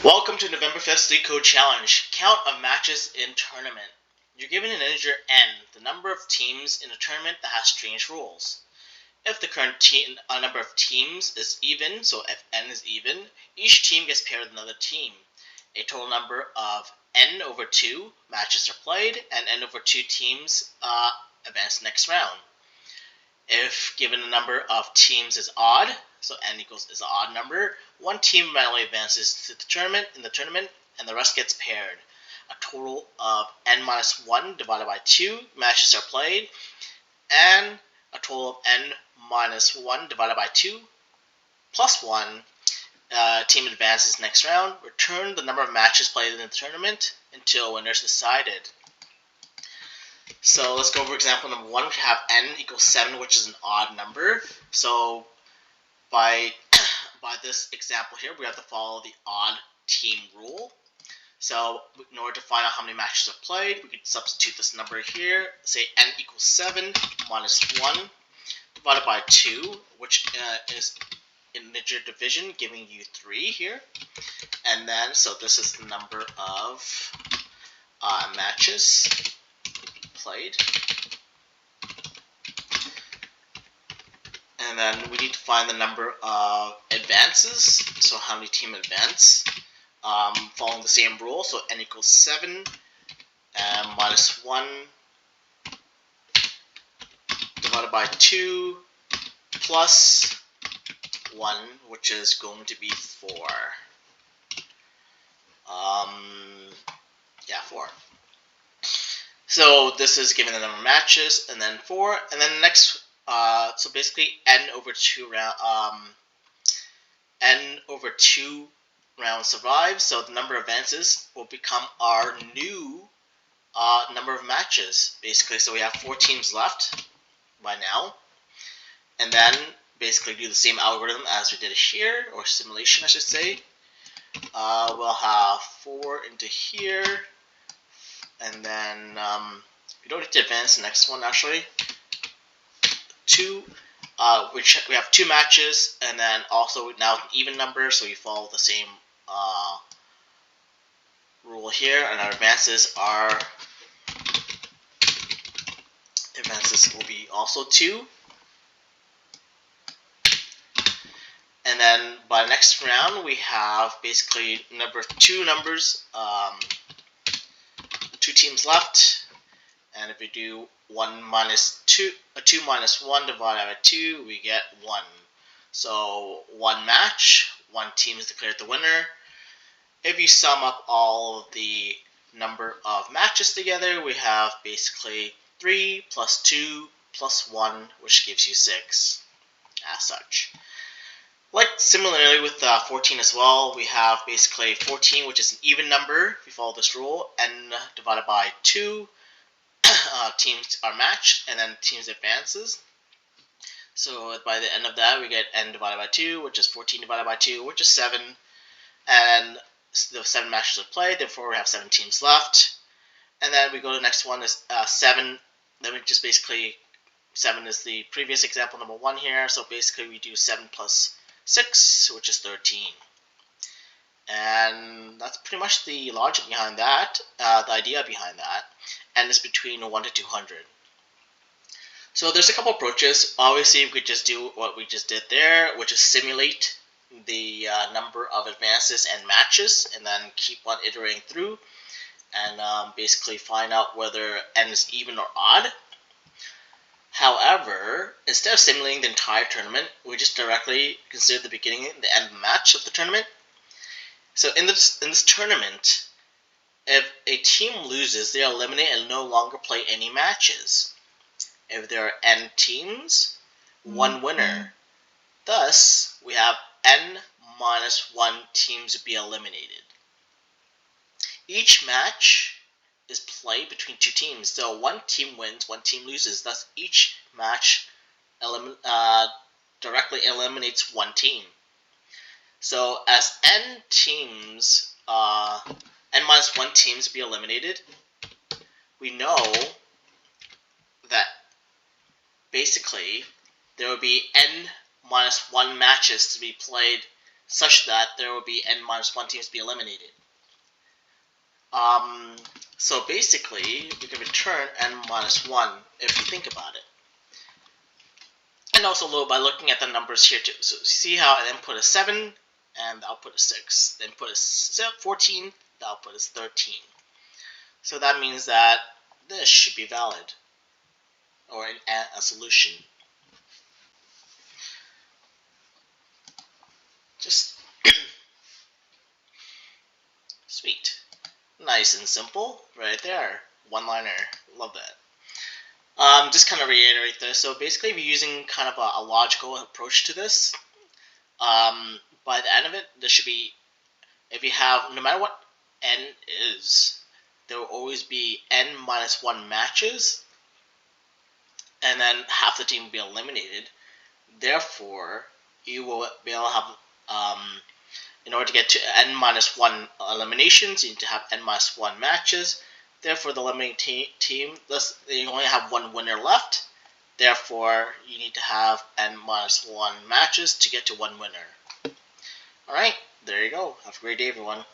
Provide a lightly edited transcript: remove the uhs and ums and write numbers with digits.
Welcome to November 5th's LeetCode Challenge. Count of matches in tournament. You're given an integer n, the number of teams in a tournament that has strange rules. If the current number of teams is even, so if n is even, each team gets paired with another team. A total number of n over 2 matches are played, and n over 2 teams advance the next round. If given the number of teams is odd, so n is an odd number, one team randomly advances to the tournament, and the rest gets paired. A total of n minus 1 divided by 2 matches are played, and a total of n minus 1 divided by 2 plus 1 team advances next round. Return the number of matches played in the tournament until a winner is decided. So let's go over example number 1. We have n equals 7, which is an odd number. So by this example here, we have to follow the odd team rule. So in order to find out how many matches are played, we could substitute this number here. Say n equals 7 minus 1 divided by 2, which is integer division, giving you 3 here. And then, so this is the number of matches played. And then we need to find the number of advances, so how many team advance, following the same rule. So n equals 7 minus 1 divided by 2 plus 1, which is going to be 4. 4. So this is given the number of matches, and then 4, and then the next, so basically n over 2 rounds survive. So the number of advances will become our new number of matches, basically. So we have 4 teams left by now, and then basically do the same algorithm as we did here, or simulation, I should say. We'll have 4 into here. And then we don't need to advance the next one actually. 2, which we have 2 matches, and then also now an even number, so we follow the same rule here, and our advances will be also 2. And then by the next round we have basically 2 numbers. 2 teams left, and if we do 2 minus 1 divided by 2, we get 1. So 1 match, 1 team is declared the winner. If you sum up all of the number of matches together, we have basically 3 plus 2 plus 1, which gives you 6, as such. Like similarly with 14 as well, we have basically 14, which is an even number. If we follow this rule, n divided by 2, teams are matched, and then teams advances. So by the end of that, we get n divided by 2, which is 14 divided by 2, which is 7. And the 7 matches are played, therefore we have 7 teams left. And then we go to the next one is 7. Then we just basically, 7 is the previous example number 1 here. So basically we do 7 plus 6, which is 13. And that's pretty much the logic behind that, the idea behind that, and it's between 1 to 200. So there's a couple approaches. Obviously, we could just do what we just did there, which is simulate the number of advances and matches, and then keep on iterating through, and basically find out whether n is even or odd. However, instead of simulating the entire tournament, we just directly consider the beginning and the end of the match of the tournament. So in this tournament, if a team loses, they are eliminated and no longer play any matches. If there are n teams, 1 winner. Thus, we have n minus 1 teams to be eliminated. Each match is played between 2 teams. So 1 team wins, 1 team loses. Thus, each match directly eliminates 1 team. So as n teams, n minus 1 teams be eliminated, we know that basically there will be n minus 1 matches to be played such that there will be n-1 teams be eliminated. So basically, we can return n-1 if you think about it. And also by looking at the numbers here too. So see how the input is 7 and the output is 6. The input is 14, the output is 13. So that means that this should be valid, or a solution. Just sweet. Nice and simple right there. One-liner. Love that. Just kind of reiterate this. So basically we're using kind of a logical approach to this. By the end of it, there should be, if you have, no matter what n is, there will always be n-1 matches, and then half the team will be eliminated. Therefore, you will be able to have, in order to get to n-1 eliminations, you need to have n-1 matches. Therefore, the eliminating team, you only have one winner left. Therefore, you need to have n-1 matches to get to one winner. Alright, there you go. Have a great day, everyone.